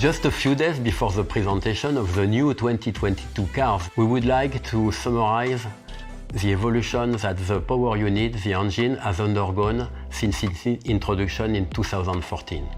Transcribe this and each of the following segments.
Just a few days before the presentation of the new 2022 cars, we would like to summarize the evolution that the power unit, the engine, has undergone since its introduction in 2014.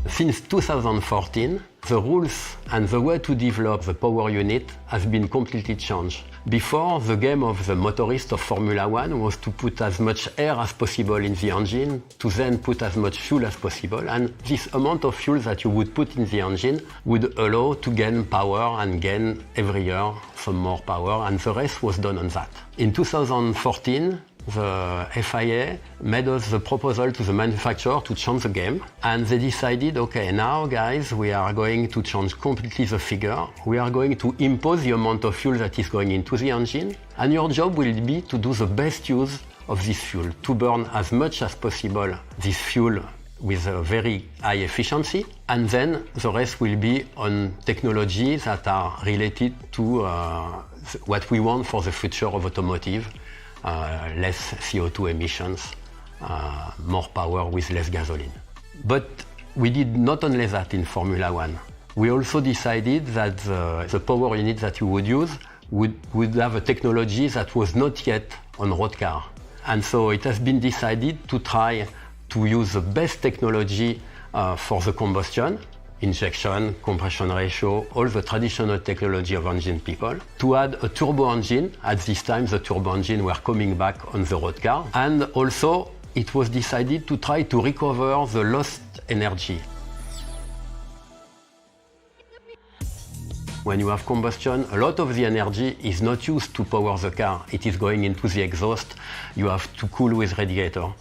Since 2014, the rules and the way to develop the power unit has been completely changed. Before, the game of the motorist of Formula One was to put as much air as possible in the engine, to then put as much fuel as possible, and this amount of fuel that you would put in the engine would allow to gain power and gain every year some more power, and the rest was done on that. In 2014, the FIA made us the proposal to the manufacturer to change the game, and they decided, okay, now guys, we are going to change completely the figure. We are going to impose the amount of fuel that is going into the engine, and your job will be to do the best use of this fuel, to burn as much as possible this fuel with a very high efficiency, and then the rest will be on technologies that are related to what we want for the future of automotive. Less CO2 emissions, more power with less gasoline. But we did not only that in Formula One. We also decided that the power unit that you would use would have a technology that was not yet on road car. And so it has been decided to try to use the best technology for the combustion, injection, compression ratio, all the traditional technology of engine people, to add a turbo engine. At this time, the turbo engine were coming back on the road car. And also, it was decided to try to recover the lost energy. When you have combustion, a lot of the energy is not used to power the car. It is going into the exhaust. You have to cool with radiator.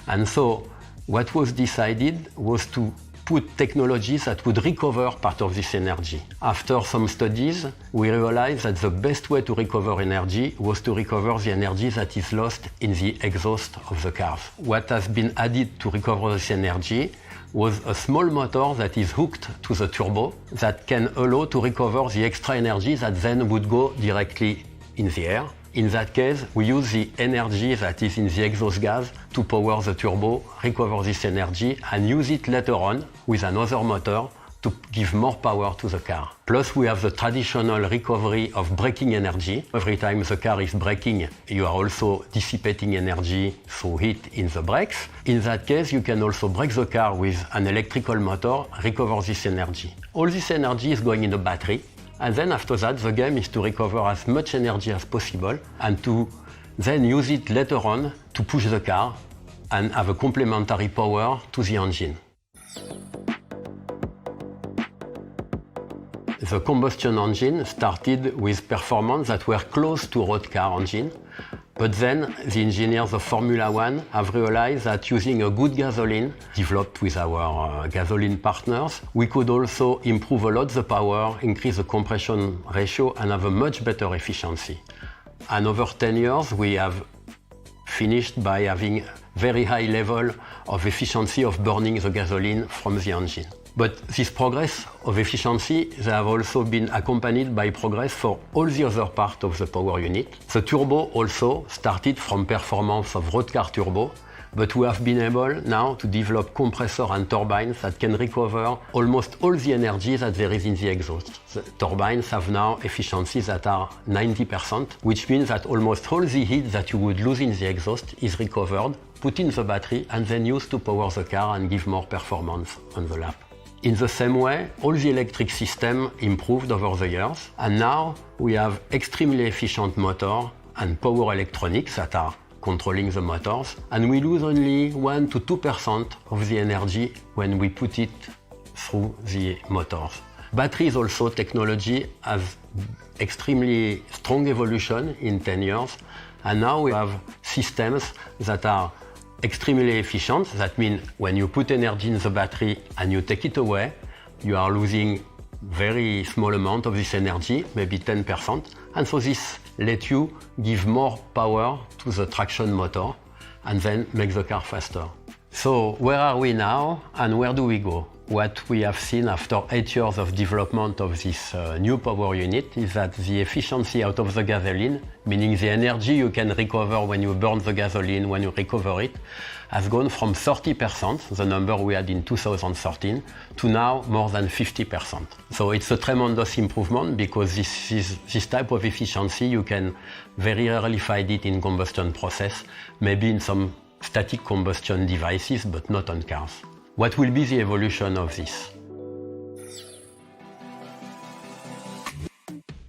And so, what was decided was to put technologies that would recover part of this energy. After some studies, we realized that the best way to recover energy was to recover the energy that is lost in the exhaust of the cars. What has been added to recover this energy was a small motor that is hooked to the turbo that can allow to recover the extra energy that then would go directly in the air. In that case, we use the energy that is in the exhaust gas to power the turbo, recover this energy, and use it later on with another motor to give more power to the car. Plus, we have the traditional recovery of braking energy. Every time the car is braking, you are also dissipating energy through heat in the brakes. In that case, you can also brake the car with an electrical motor, recover this energy. All this energy is going in a battery. And then after that, the game is to recover as much energy as possible and to then use it later on to push the car and have a complementary power to the engine. The combustion engine started with performance that were close to road car engine, but then the engineers of Formula One have realized that using a good gasoline, developed with our gasoline partners, we could also improve a lot the power, increase the compression ratio, and have a much better efficiency. And over 10 years, we have finished by having very high level of efficiency of burning the gasoline from the engine. But this progress of efficiency, they have also been accompanied by progress for all the other parts of the power unit. The turbo also started from performance of road car turbo, but we have been able now to develop compressor and turbines that can recover almost all the energy that there is in the exhaust. The turbines have now efficiencies that are 90%, which means that almost all the heat that you would lose in the exhaust is recovered, put in the battery, and then used to power the car and give more performance on the lap. In the same way, all the electric system improved over the years, and now we have extremely efficient motor and power electronics that are controlling the motors, and we lose only 1 to 2% of the energy when we put it through the motors. Batteries also technology has extremely strong evolution in 10 years, and now we have systems that are extremely efficient. That means when you put energy in the battery and you take it away, you are losing very small amount of this energy, maybe 10%. And so this lets you give more power to the traction motor and then make the car faster. So where are we now and where do we go? What we have seen after 8 years of development of this new power unit is that the efficiency out of the gasoline, meaning the energy you can recover when you burn the gasoline, when you recover it, has gone from 30%, the number we had in 2013, to now more than 50%. So it's a tremendous improvement because this type of efficiency you can very rarely find it in combustion process, maybe in some static combustion devices, but not on cars. What will be the evolution of this?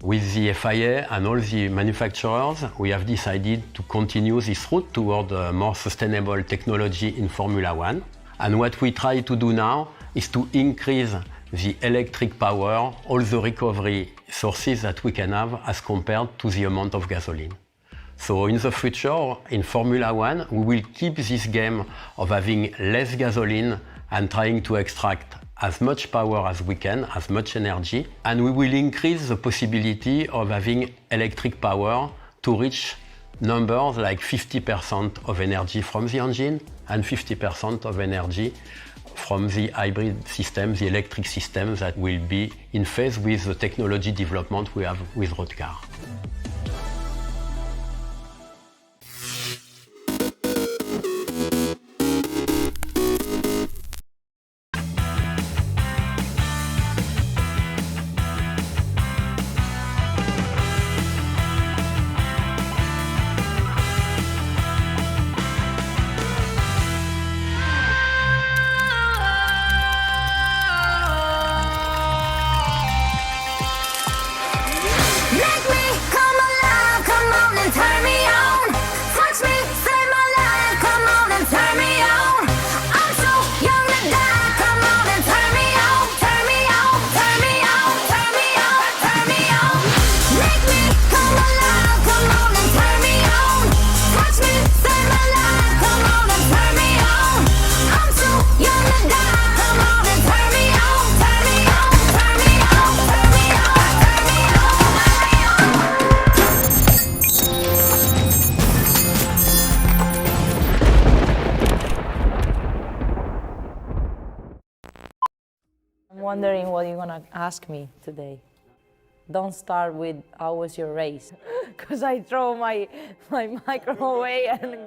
With the FIA and all the manufacturers, we have decided to continue this route toward a more sustainable technology in Formula One. And what we try to do now is to increase the electric power, all the recovery sources that we can have as compared to the amount of gasoline. So in the future, in Formula One, we will keep this game of having less gasoline and trying to extract as much power as we can, as much energy, and we will increase the possibility of having electric power to reach numbers like 50% of energy from the engine and 50% of energy from the hybrid system, the electric system that will be in phase with the technology development we have with road car. I'm wondering what you're gonna ask me today. Don't start with how was your race, because I throw my microphone away and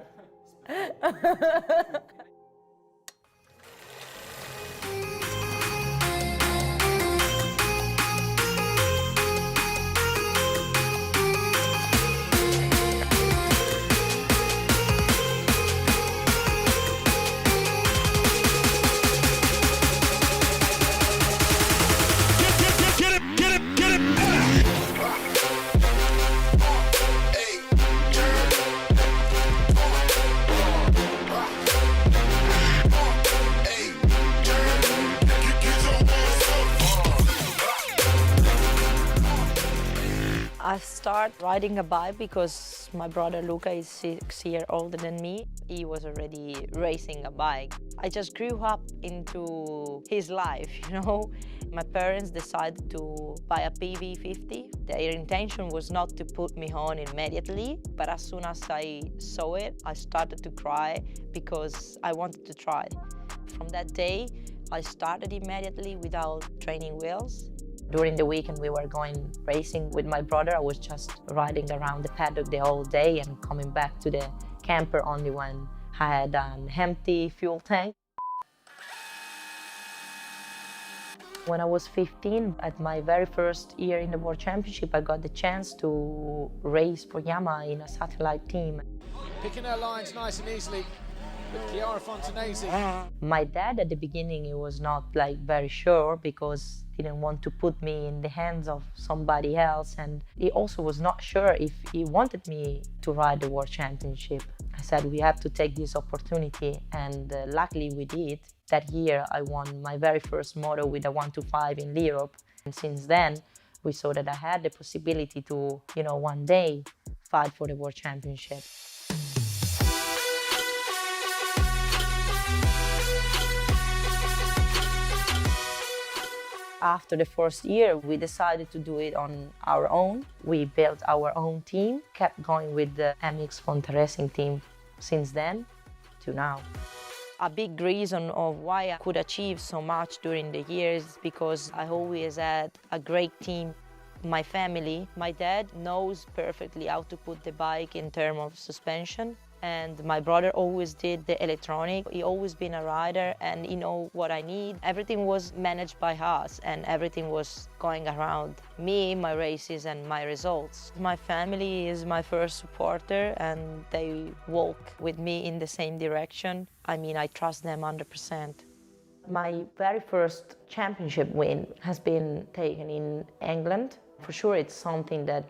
I started riding a bike because my brother Luca is 6 years older than me. He was already racing a bike. I just grew up into his life, you know. My parents decided to buy a PV50. Their intention was not to put me on immediately, but as soon as I saw it, I started to cry because I wanted to try. From that day, I started immediately without training wheels. During the weekend, we were going racing with my brother. I was just riding around the paddock the whole day and coming back to the camper only when I had an empty fuel tank. When I was 15, at my very first year in the World Championship, I got the chance to race for Yamaha in a satellite team. Picking her lines nice and easily with Chiara Fontanesi. My dad at the beginning, he was not very sure because he didn't want to put me in the hands of somebody else, and he also was not sure if he wanted me to ride the World Championship. I said we have to take this opportunity, and luckily we did. That year I won my very first moto with a 125 in Europe, and since then we saw that I had the possibility to, you know, one day fight for the World Championship. After the first year, we decided to do it on our own. We built our own team, kept going with the MX Fonta Racing team since then to now. A big reason of why I could achieve so much during the years because I always had a great team. My family, my dad knows perfectly how to put the bike in terms of suspension, and my brother always did the electronic. He always been a rider and he know what I need. Everything was managed by us and everything was going around me, my races and my results. My family is my first supporter and they walk with me in the same direction. I mean, I trust them 100%. My very first championship win has been taken in England. For sure, it's something that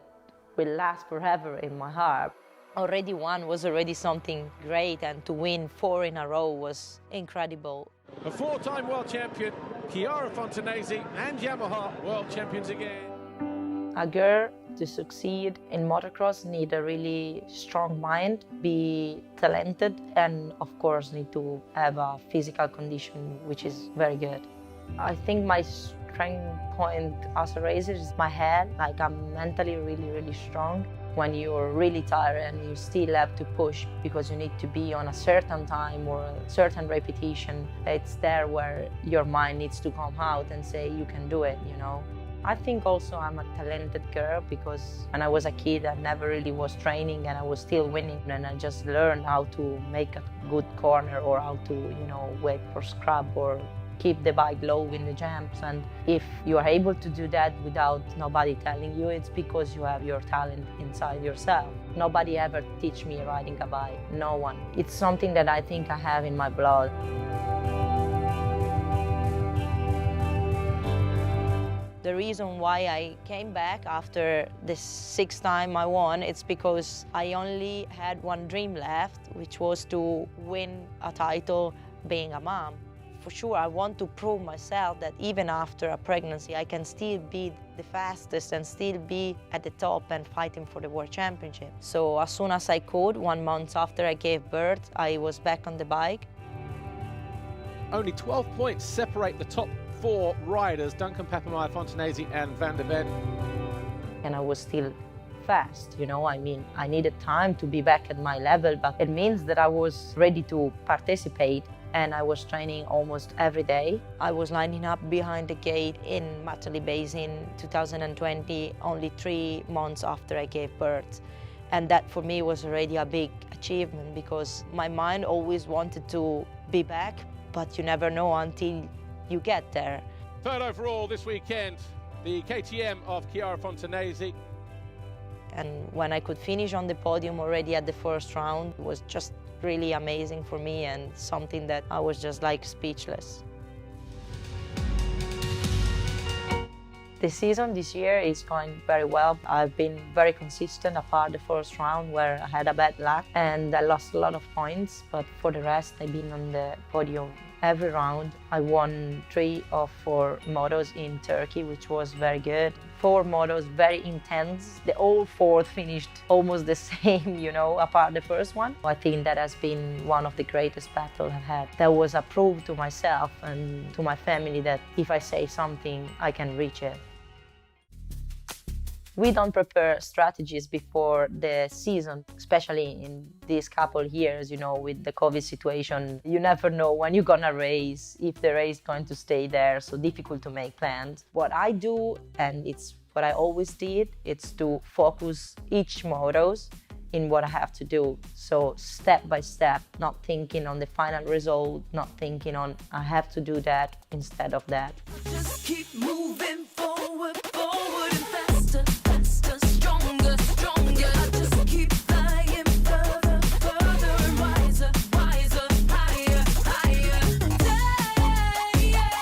will last forever in my heart. Already one was already something great, and to win 4 in a row was incredible. A 4-time world champion, Chiara Fontanesi, and Yamaha world champions again. A girl to succeed in motocross need a really strong mind, be talented, and of course need to have a physical condition which is very good. I think my strength point as a racer is my head. Like, I'm mentally really strong. When you're really tired and you still have to push because you need to be on a certain time or a certain repetition, it's there where your mind needs to come out and say you can do it, you know. I think also I'm a talented girl because when I was a kid I never really was training and I was still winning, and I just learned how to make a good corner or how to, you know, wait for scrub or keep the bike low in the jumps. And if you are able to do that without nobody telling you, it's because you have your talent inside yourself. Nobody ever teach me riding a bike, no one. It's something that I think I have in my blood. The reason why I came back after the 6th time I won, it's because I only had one dream left, which was to win a title being a mom. For sure, I want to prove myself that even after a pregnancy, I can still be the fastest and still be at the top and fighting for the World Championship. So as soon as I could, 1 month after I gave birth, I was back on the bike. Only 12 points separate the top 4 riders, Duncan Papameyer, Fontanesi and Van der Ven. And I was still fast, you know, I mean, I needed time to be back at my level, but it means that I was ready to participate. And I was training almost every day. I was lining up behind the gate in Matterley Basin 2020, only 3 months after I gave birth. And that for me was already a big achievement because my mind always wanted to be back, but you never know until you get there. 3rd overall this weekend, the KTM of Chiara Fontanesi. And when I could finish on the podium already at the first round, it was just really amazing for me and something that I was just like speechless. The season this year is going very well. I've been very consistent apart the first round where I had a bad luck and I lost a lot of points, but for the rest I've been on the podium every round. I won 3 of 4 motos in Turkey, which was very good. 4 motos, very intense. The all 4 finished almost the same, you know, apart the first one. I think that has been one of the greatest battles I've had. That was a proof to myself and to my family that if I say something, I can reach it. We don't prepare strategies before the season, especially in these couple years, you know, with the COVID situation. You never know when you're gonna race, if the race is going to stay there, so difficult to make plans. What I do, and it's what I always did, it's to focus each motos in what I have to do. So step by step, not thinking on the final result, not thinking on I have to do that instead of that. Just keep moving forward, forward and faster, faster, stronger, stronger. Just keep flying further, further and wiser, wiser, higher, higher.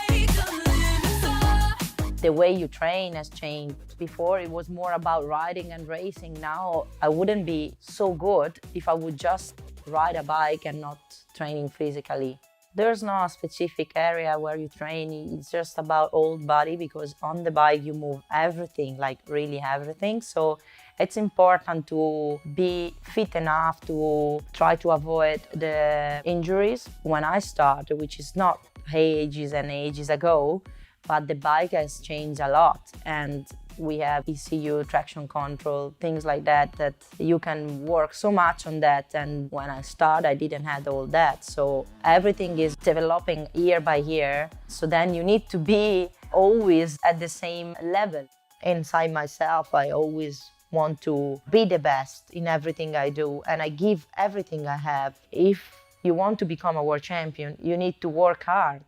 Take the limits up. The way you train has changed. Before it was more about riding and racing. Now I wouldn't be so good if I would just ride a bike and not training physically. There's no specific area where you train, it's just about whole body because on the bike you move everything, like really everything. So it's important to be fit enough to try to avoid the injuries. When I started, which is not ages and ages ago, but the bike has changed a lot and We have ECU, traction control, things like that, that you can work so much on that. And when I started, I didn't have all that. So everything is developing year by year. So then you need to be always at the same level. Inside myself, I always want to be the best in everything I do, and I give everything I have. If you want to become a world champion, you need to work hard.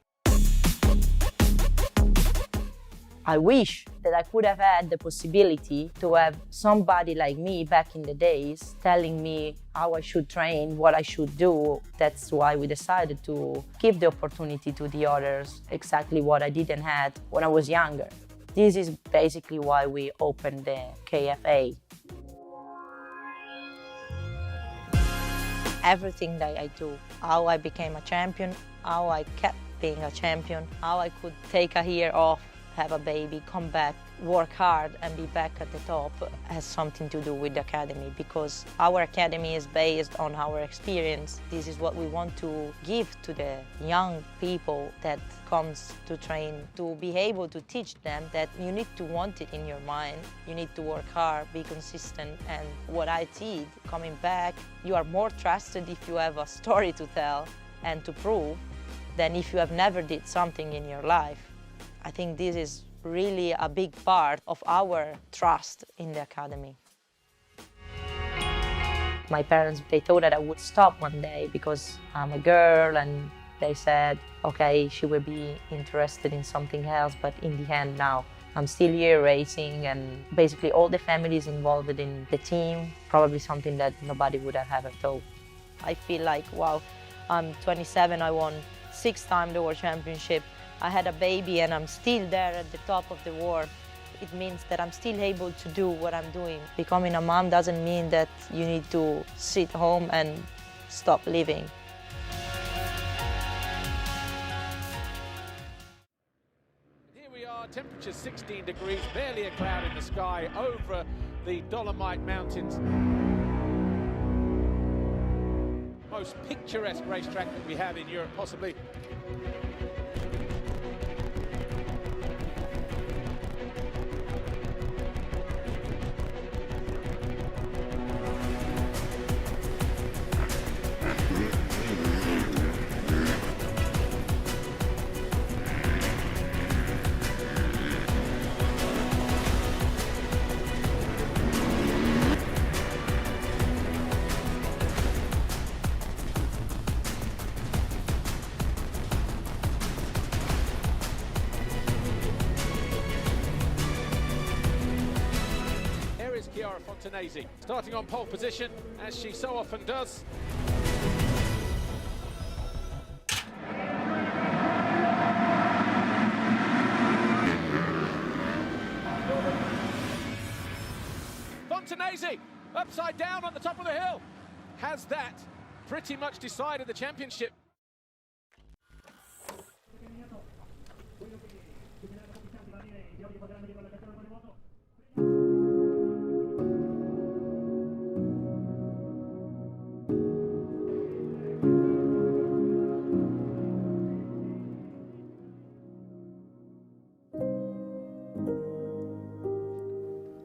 I wish that I could have had the possibility to have somebody like me back in the days telling me how I should train, what I should do. That's why we decided to give the opportunity to the others, exactly what I didn't have when I was younger. This is basically why we opened the KFA. Everything that I do, how I became a champion, how I kept being a champion, how I could take a year off, have a baby, come back, work hard and be back at the top has something to do with the academy, because our academy is based on our experience. This is what we want to give to the young people that comes to train, to be able to teach them that you need to want it in your mind, you need to work hard, be consistent. And what I did, coming back, you are more trusted if you have a story to tell and to prove than if you have never did something in your life. I think this is really a big part of our trust in the academy. My parents, they thought that I would stop one day because I'm a girl, and they said, okay, she will be interested in something else, but in the end now, I'm still here racing, and basically all the families involved in the team, probably something that nobody would have ever thought. I feel like, wow, I'm 27, I won 6 times the World Championship. I had a baby and I'm still there at the top of the world. It means that I'm still able to do what I'm doing. Becoming a mom doesn't mean that you need to sit home and stop living. Here we are, temperature 16 degrees, barely a cloud in the sky over the Dolomite Mountains. Most picturesque racetrack that we have in Europe, possibly. Starting on pole position, as she so often does. Fontanesi, upside down on the top of the hill. Has that pretty much decided the championship?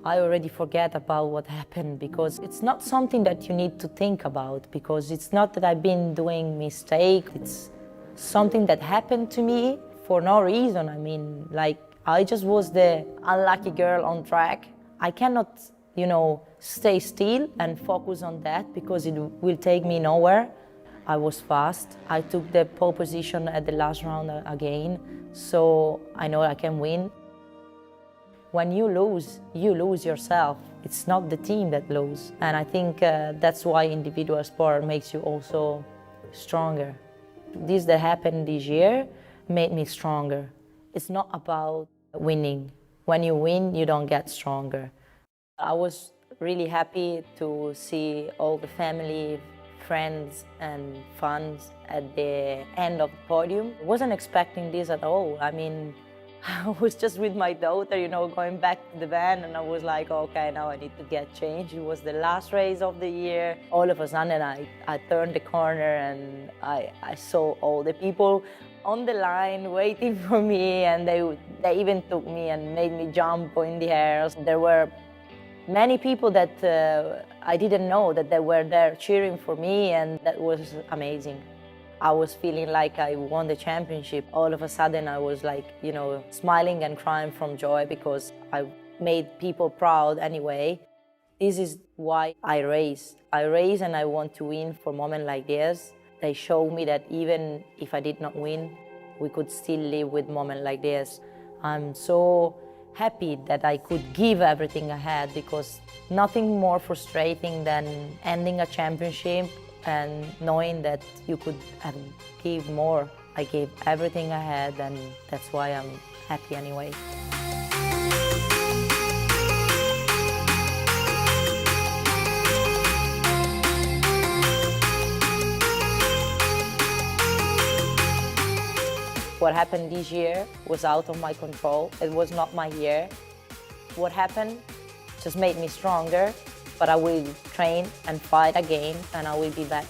I already forget about what happened, because it's not something that you need to think about, because it's not that I've been doing mistake. It's something that happened to me for no reason. I mean, like, I just was the unlucky girl on track. I cannot, stay still and focus on that, because it will take me nowhere. I was fast. I took the pole position at the last round again, so I know I can win. When you lose yourself. It's not the team that loses. And I think that's why individual sport makes you also stronger. This that happened this year made me stronger. It's not about winning. When you win, you don't get stronger. I was really happy to see all the family, friends and fans at the end of the podium. I wasn't expecting this at all. I mean, I was just with my daughter, going back to the van, and I was like, okay, now I need to get changed. It was the last race of the year. All of a sudden, I turned the corner and I saw all the people on the line waiting for me, and they even took me and made me jump in the air. There were many people that I didn't know that they were there cheering for me, and that was amazing. I was feeling like I won the championship. All of a sudden I was like, you know, smiling and crying from joy because I made people proud anyway. This is why I race. I race and I want to win for moments like this. They show me that even if I did not win, we could still live with moments like this. I'm so happy that I could give everything I had, because nothing more frustrating than ending a championship and knowing that you could have give more. I gave everything I had, and that's why I'm happy anyway. What happened this year was out of my control. It was not my year. What happened just made me stronger, but I will train and fight again, and I will be back.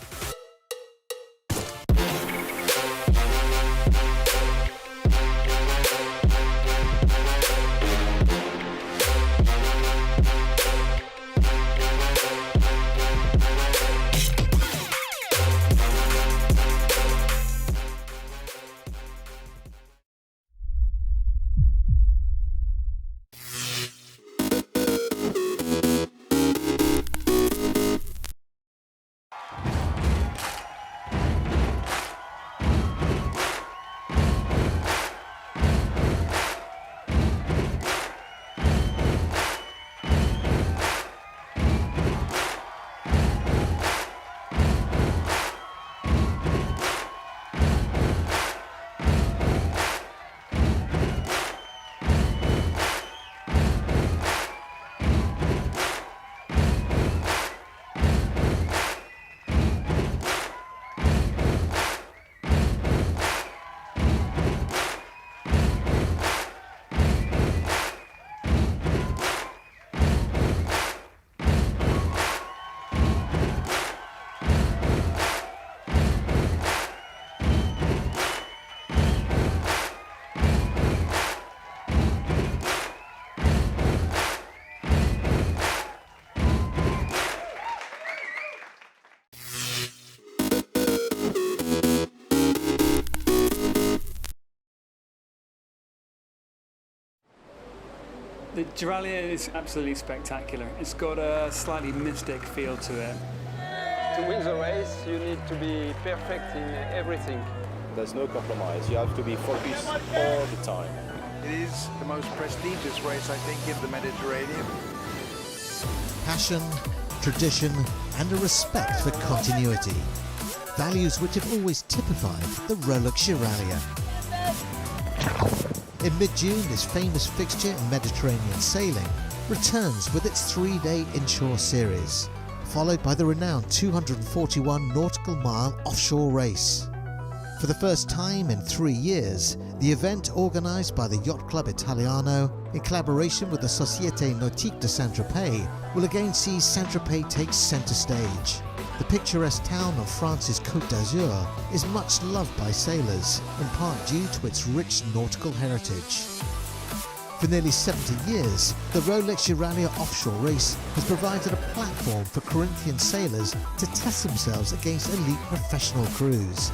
The Giralia is absolutely spectacular. It's got a slightly mystic feel to it. To win the race, you need to be perfect in everything. There's no compromise. You have to be focused all the time. It is the most prestigious race, I think, in the Mediterranean. Passion, tradition, and a respect for continuity. Values which have always typified the Rolex Giralia. In mid-June, this famous fixture in Mediterranean sailing returns with its 3-day inshore series, followed by the renowned 241 nautical mile offshore race. For the first time in 3 years, the event, organised by the Yacht Club Italiano in collaboration with the Société Nautique de Saint-Tropez, will again see Saint-Tropez take centre stage. The picturesque town of France's Côte d'Azur is much loved by sailors, in part due to its rich nautical heritage. For nearly 70 years, the Rolex Giralia offshore race has provided a platform for Corinthian sailors to test themselves against elite professional crews.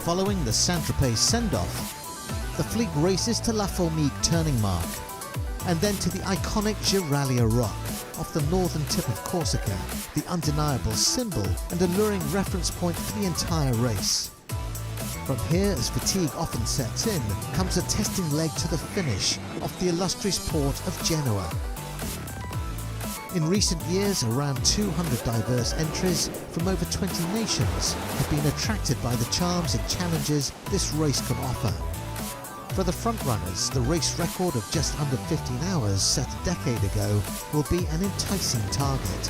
Following the Saint-Tropez send-off, the fleet races to La Formique turning mark, and then to the iconic Giralia Rock off the northern tip of Corsica, the undeniable symbol and alluring reference point for the entire race. From here, as fatigue often sets in, comes a testing leg to the finish off the illustrious port of Genoa. In recent years, around 200 diverse entries from over 20 nations have been attracted by the charms and challenges this race can offer. For the frontrunners, the race record of just under 15 hours set a decade ago will be an enticing target.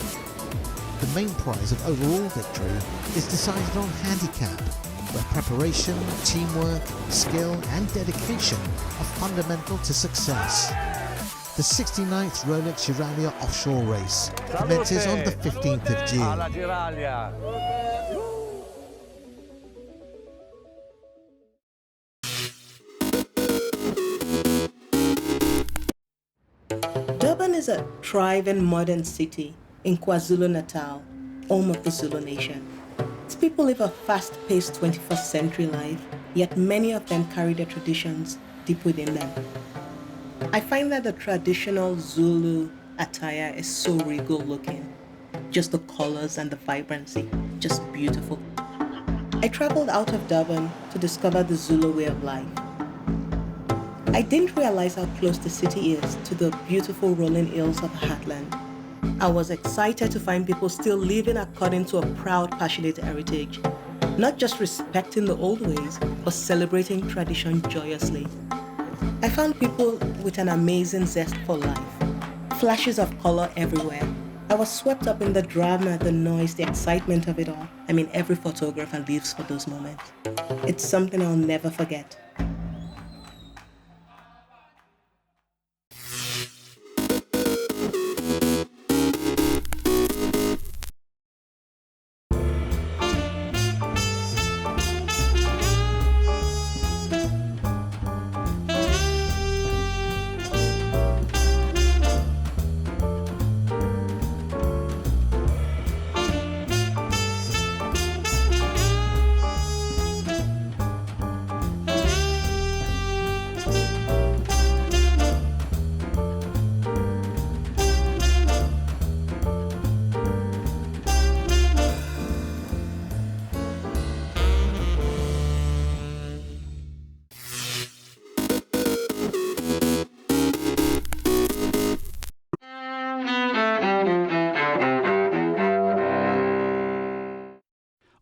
The main prize of overall victory is decided on handicap, where preparation, teamwork, skill and dedication are fundamental to success. The 69th Rolex Giralia offshore race commences on the 15th of June. Durban is a thriving modern city in KwaZulu-Natal, home of the Zulu nation. Its people live a fast-paced 21st century life, yet many of them carry their traditions deep within them. I find that the traditional Zulu attire is so regal looking. Just the colors and the vibrancy, just beautiful. I traveled out of Durban to discover the Zulu way of life. I didn't realize how close the city is to the beautiful rolling hills of Heartland. I was excited to find people still living according to a proud, passionate heritage, not just respecting the old ways, but celebrating tradition joyously. I found people with an amazing zest for life, flashes of color everywhere. I was swept up in the drama, the noise, the excitement of it all. I mean, every photographer lives for those moments. It's something I'll never forget.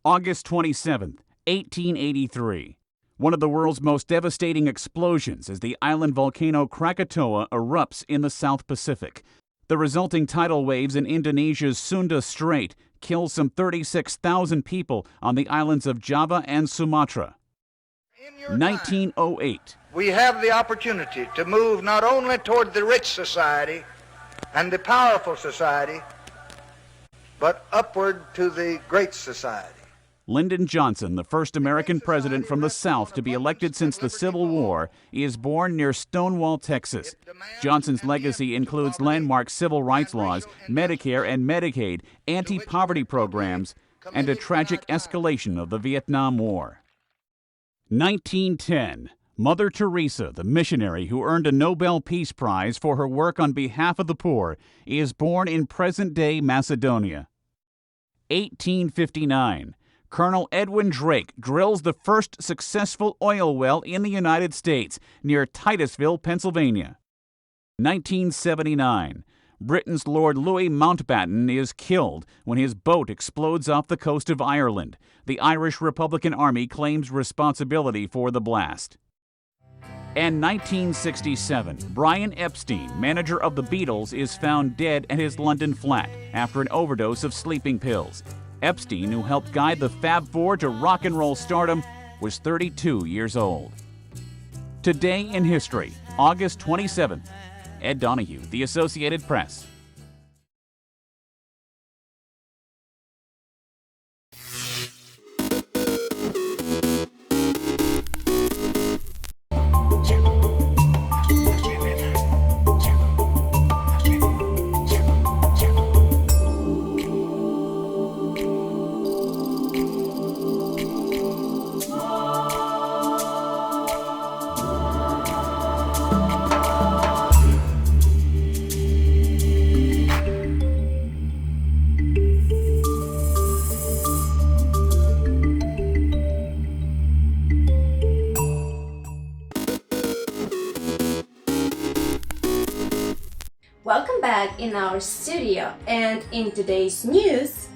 August 27, 1883. One of the world's most devastating explosions as the island volcano Krakatoa erupts in the South Pacific. The resulting tidal waves in Indonesia's Sunda Strait kill some 36,000 people on the islands of Java and Sumatra. 1908. We have the opportunity to move not only toward the rich society and the powerful society, but upward to the great society. Lyndon Johnson, the first American president from the South to be elected since the Civil War, is born near Stonewall, Texas. Johnson's legacy includes landmark civil rights laws, Medicare and Medicaid, anti-poverty programs, and a tragic escalation of the Vietnam War. 1910. Mother Teresa, the missionary who earned a Nobel Peace Prize for her work on behalf of the poor, is born in present-day Macedonia. 1859. Colonel Edwin Drake drills the first successful oil well in the United States near Titusville, Pennsylvania. 1979. Britain's Lord Louis Mountbatten is killed when his boat explodes off the coast of Ireland. The Irish Republican Army claims responsibility for the blast. And 1967, Brian Epstein, manager of the Beatles, is found dead at his London flat after an overdose of sleeping pills. Epstein, who helped guide the Fab Four to rock and roll stardom, was 32 years old. Today in history, August 27th. Ed Donahue, The Associated Press. Welcome back in our studio, and in today's news,